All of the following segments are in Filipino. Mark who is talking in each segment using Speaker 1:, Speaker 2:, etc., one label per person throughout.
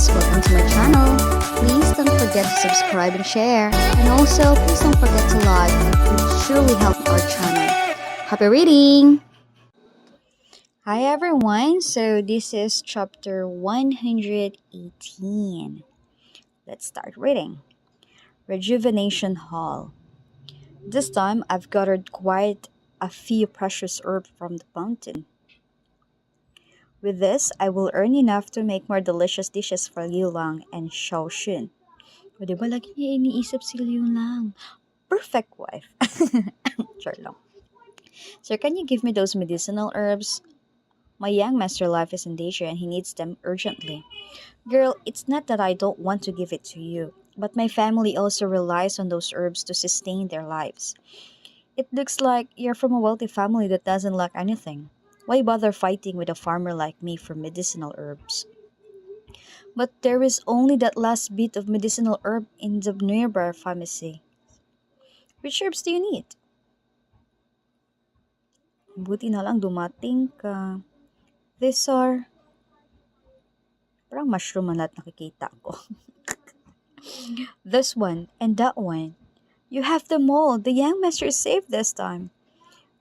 Speaker 1: guys, welcome to my channel. Please don't forget to subscribe and share. And also, please don't forget to like. It would truly help our channel. Happy reading! Hi everyone, so this is chapter 118. Let's start reading. Rejuvenation Hall. This time I've gathered quite a few precious herbs from the fountain. With this, I will earn enough to make more delicious dishes for Liu Lang and Xiao Xun. O diba, lagi niya iniisip si Liu Lang. Perfect wife. Sure lang. Sir, can you give me those medicinal herbs? My young master life is in danger and he needs them urgently. Girl, it's not that I don't want to give it to you, but my family also relies on those herbs to sustain their lives. It looks like you're from a wealthy family that doesn't lack anything. Why bother fighting with a farmer like me for medicinal herbs? But there is only that last bit of medicinal herb in the nearby pharmacy. Which herbs do you need? Buti na lang dumating ka. These are... Parang mushroom ang lahat nakikita ko. This one and that one. You have them all. The young master is safe this time.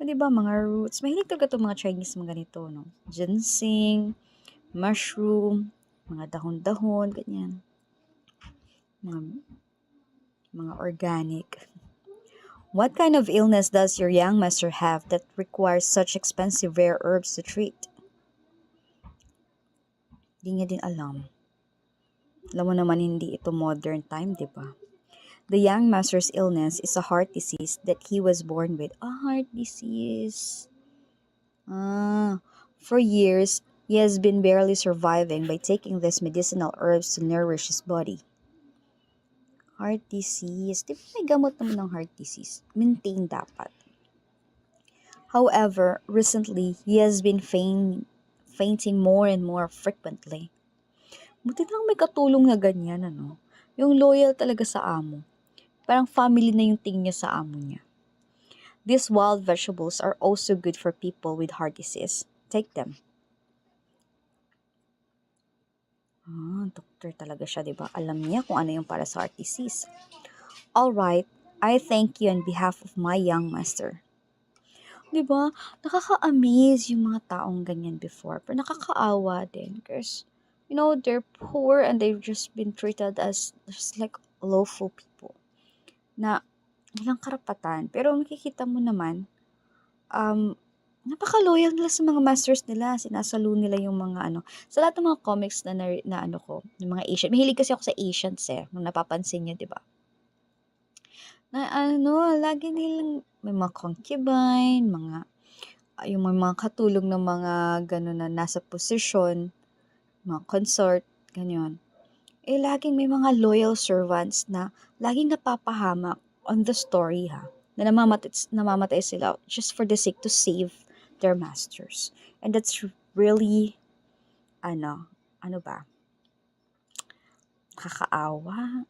Speaker 1: O diba, mga roots. Mahilig talaga itong mga Chinese mga ganito, no? Ginseng, mushroom, mga dahon-dahon, ganyan. Mga organic. What kind of illness does your young master have that requires such expensive rare herbs to treat? Di niya din alam. Alam mo naman hindi ito modern time, di ba? The young master's illness is a heart disease that he was born with. A heart disease. For years, he has been barely surviving by taking these medicinal herbs to nourish his body. Heart disease. Di ba may gamot naman ng heart disease? Maintain dapat. However, recently, he has been fainting more and more frequently. Buti lang may katulong na ganyan, ano? Yung loyal talaga sa amo. Parang family na yung tingin niya sa amo niya. These wild vegetables are also good for people with heart disease. Take them. Doktor talaga siya, di ba? Alam niya kung ano yung para sa heart disease. All right, I thank you on behalf of my young master. Di ba? Nakaka-amaze yung mga taong ganyan before. Pero nakakaawa din. Because, you know, they're poor and they've just been treated as just like lawful people. Na walang karapatan. Pero makikita mo naman, napaka-loyal nila sa mga masters nila. Sinasalo nila yung mga ano. Sa lahat ng mga comics na ano ko, yung mga Asian. Mahilig kasi ako sa Asians nung napapansin niyo, di ba? Na ano, lagi nilang may mga concubine, yung mga katulong ng mga gano'n na nasa posisyon, mga consort, ganyan. Laging may mga loyal servants na laging napapahamak on the story, na namamatay sila just for the sake to save their masters. And that's really, ano ba? Nakakaawa.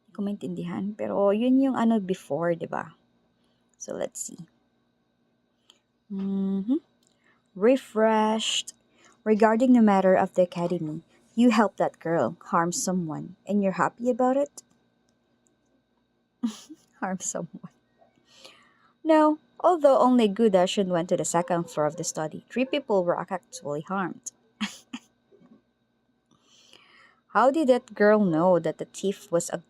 Speaker 1: Hindi ko maintindihan. Pero yun yung before, di ba? So, let's see. Refreshed. Regarding the matter of the academy, you helped that girl harm someone, and you're happy about it? Harm someone. No, although only Gudashin went to the second floor of the study, 3 people were actually harmed. How did that girl know that the thief was a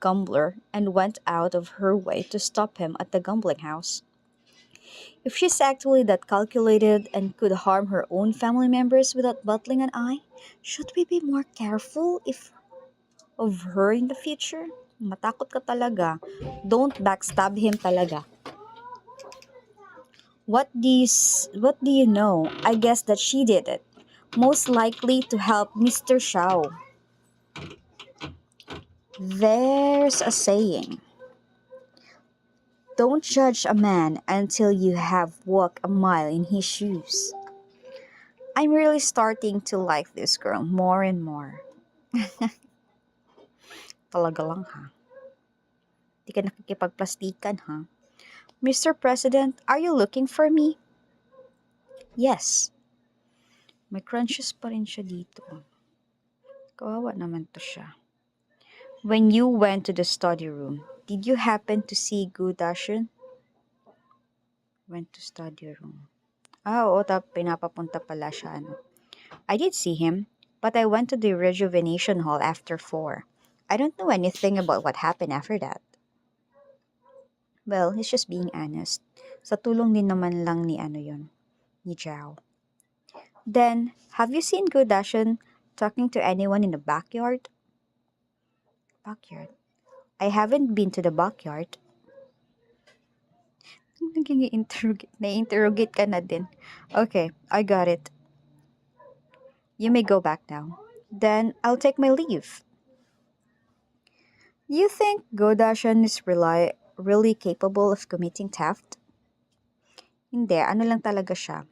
Speaker 1: gambler and went out of her way to stop him at the gambling house? If she's actually that calculated and could harm her own family members without battling an eye, should we be more careful of her in the future? Matakot ka talaga. Don't backstab him talaga. What do you know? I guess that she did it. Most likely to help Mr. Xiao. There's a saying. Don't judge a man until you have walked a mile in his shoes. I'm really starting to like this girl more and more. Talaga lang, ha? Di ka nakikipagplastikan, ha? Mr. President, are you looking for me? Yes. May crunches pa rin siya dito. Kawawa naman to siya. When you went to the study room, did you happen to see Gudashin? Went to study room. Oo, pinapapunta pala siya, ano. I did see him, but I went to the rejuvenation hall after 4. I don't know anything about what happened after that. Well, he's just being honest. Sa tulong din naman lang ni ni Zhao. Then, have you seen Gudashin talking to anyone in the backyard? Backyard? I haven't been to the backyard. Na-interrogate ka na din. Okay, I got it. You may go back now. Then, I'll take my leave. Do you think Godashan is really capable of committing theft? Hindi, ano lang talaga siya.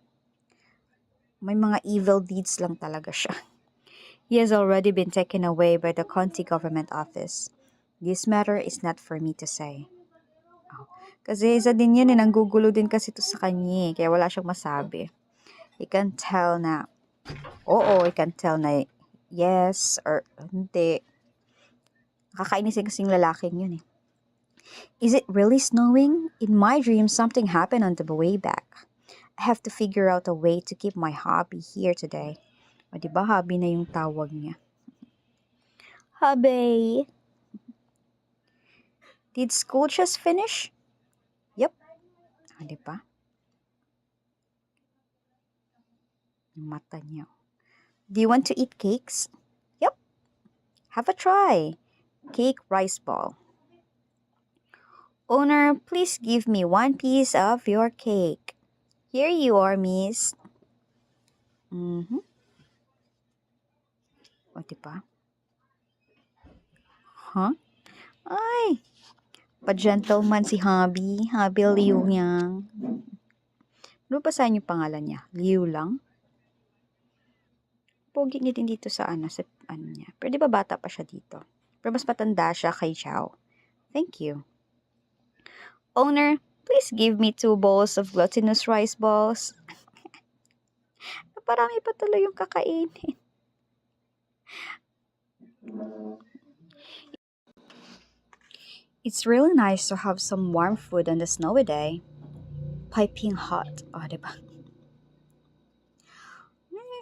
Speaker 1: May mga evil deeds lang talaga siya. He has already been taken away by the county government office. This matter is not for me to say. Kasi isa din yan nanggugulo din kasi to sa kanya kaya wala siyang masabi. He can tell na, oo, he can tell na yes or hindi. Nakakainis kasing lalaking yun eh. Is it really snowing? In my dream, something happened on the way back. I have to figure out a way to keep my hobby here today. O diba, hobby na yung tawag niya. Hobby! Did school just finish? Yep. O diba? Yung mata niya. Do you want to eat cakes? Yep. Have a try. Cake rice ball. Owner, please give me 1 piece of your cake. Here you are, miss. O diba? Huh? Ay! Pa-gentleman si Hobby. Hobby Liu Yang. Ano ba sa inyo pangalan niya? Liu lang? Pogi niya din dito sa niya. Pero di ba bata pa siya dito? Pero mas matanda siya kay Zhao. Thank you. Owner, please give me 2 bowls of glutinous rice balls. Parami pa tuloy yung kakainin. It's really nice to have some warm food on the snowy day. Piping hot. O, diba?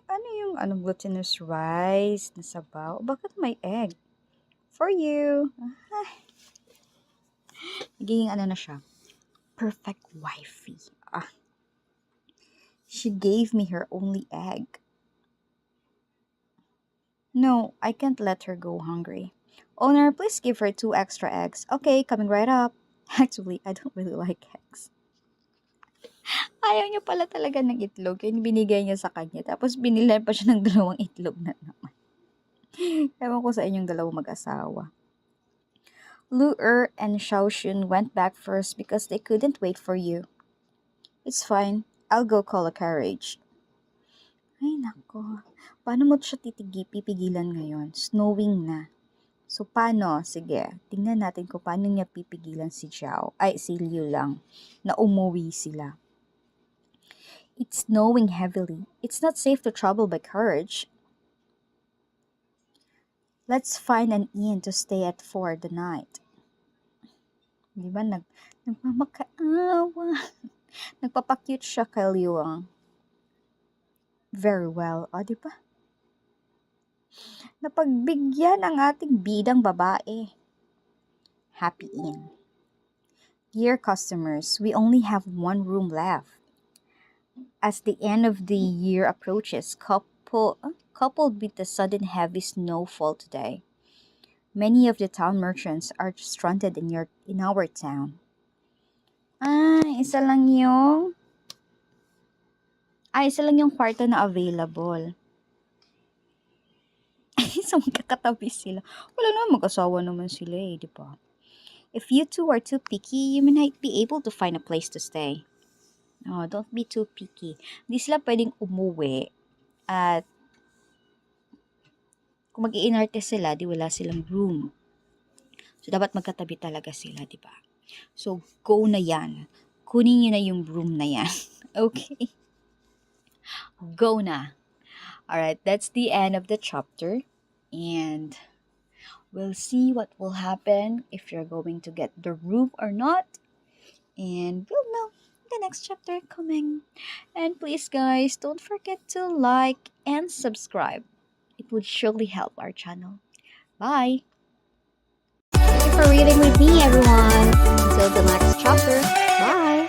Speaker 1: Ano yung glutinous rice na sabaw? Bakit may egg? For you. Nagiging na siya. Perfect wifey. She gave me her only egg. No, I can't let her go hungry. Owner, please give her 2 extra eggs. Okay, coming right up. Actually, I don't really like eggs. Ayaw niya pala talaga ng itlog, kaya binigay niya sa kanya. Tapos binilan pa siya ng 2 itlog na naman. Ewan ko sa inyong dalawang mag-asawa. Lu Er and Xiaoxun went back first because they couldn't wait for you. It's fine. I'll go call a carriage. Ay, nako. Paano mo siya pipigilan ngayon? Snowing na. So, paano? Sige, tingnan natin kung paano niya pipigilan si Liu lang, na umuwi sila. It's snowing heavily. It's not safe to travel by carriage. Let's find an inn to stay at for the night. Di ba? Nagmamakaawa. Nagpapakute siya kay Liuang. Very well. O, di ba? Napagbigyan ang ating bidang babae. Happy Inn. Dear customers, we only have 1 room left. As the end of the year approaches, coupled with the sudden heavy snowfall today, many of the town merchants are stranded in our town. Isa lang yung kwarto na available. So, magkakatabi sila. Wala naman, mag-asawa naman sila di ba? If you two are too picky, you might be able to find a place to stay. Oh, don't be too picky. Hindi sila pwedeng umuwi at kung mag-iinarte sila, di wala silang room. So, dapat magkatabi talaga sila, di ba? So, go na yan. Kunin nyo na yung room na yan. Okay? Go na. Alright, that's the end of the chapter. And we'll see what will happen if you're going to get the roof or not. And we'll know the next chapter coming. And please, guys, don't forget to like and subscribe. It would surely help our channel. Bye. Thank you for reading with me, everyone. Until the next chapter. Bye.